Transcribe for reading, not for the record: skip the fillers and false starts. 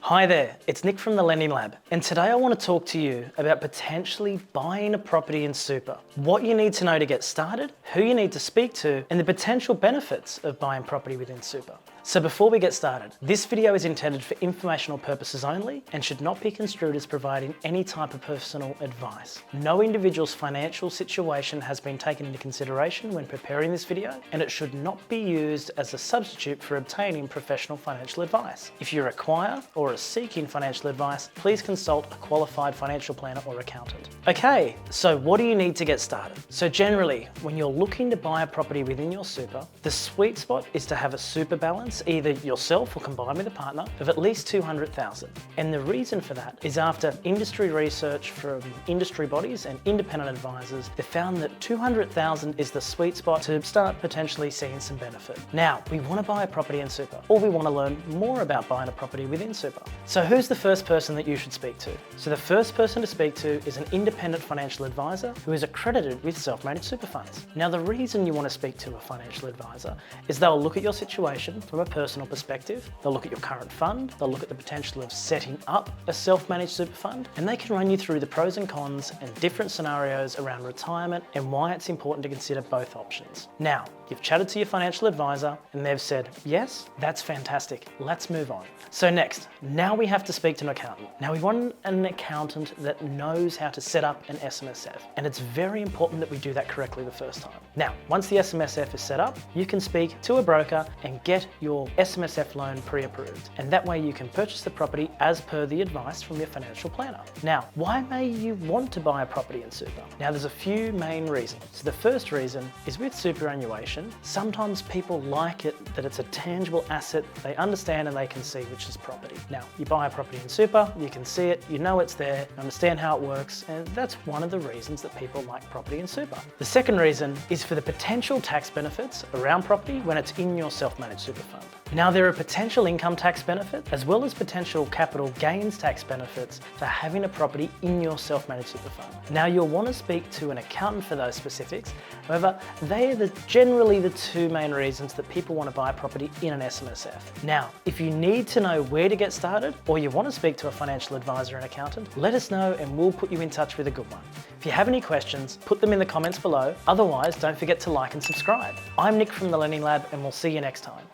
Hi there, it's Nick from the Lending Lab, and today I want to talk to you about potentially buying a property in super, what you need to know to get started, who you need to speak to, and the potential benefits of buying property within super. So before we get started, this video is intended for informational purposes only and should not be construed as providing any type of personal advice. No individual's financial situation has been taken into consideration when preparing this video, and it should not be used as a substitute for obtaining professional financial advice. If you require or are seeking financial advice, please consult a qualified financial planner or accountant. Okay, so what do you need to get started? So generally, when you're looking to buy a property within your super, the sweet spot is to have a super balance, either yourself or combined with a partner, of at least 200,000. And the reason for that is after industry research from industry bodies and independent advisors, they found that 200,000 is the sweet spot to start potentially seeing some benefit. Now, we want to buy a property in super, or we want to learn more about buying a property within super. So who's the first person that you should speak to? So the first person to speak to is an independent financial advisor who is accredited with self-managed super funds. Now, the reason you want to speak to a financial advisor is they'll look at your situation from a personal perspective, they'll look at your current fund, they'll look at the potential of setting up a self-managed super fund, and they can run you through the pros and cons and different scenarios around retirement and why it's important to consider both options. Now, you've chatted to your financial advisor and they've said, yes, that's fantastic, let's move on. So next, now we have to speak to an accountant. Now we want an accountant that knows how to set up an SMSF, and it's very important that we do that correctly the first time. Now, once the SMSF is set up, you can speak to a broker and get your SMSF loan pre-approved, and that way you can purchase the property as per the advice from your financial planner. Now, why may you want to buy a property in super? Now, there's a few main reasons. So the first reason is with superannuation, sometimes people like it that it's a tangible asset they understand and they can see, which is property. Now, you buy a property in super, you can see it, you know it's there, understand how it works, and that's one of the reasons that people like property in super. The second reason is for the potential tax benefits around property when it's in your self-managed super fund. Now, there are potential income tax benefits as well as potential capital gains tax benefits for having a property in your self-managed super fund. Now, you'll want to speak to an accountant for those specifics. However, they are generally the two main reasons that people want to buy a property in an SMSF. Now, if you need to know where to get started, or you want to speak to a financial advisor and accountant, let us know and we'll put you in touch with a good one. If you have any questions, put them in the comments below. Otherwise, don't forget to like and subscribe. I'm Nick from the Lending Lab, and we'll see you next time.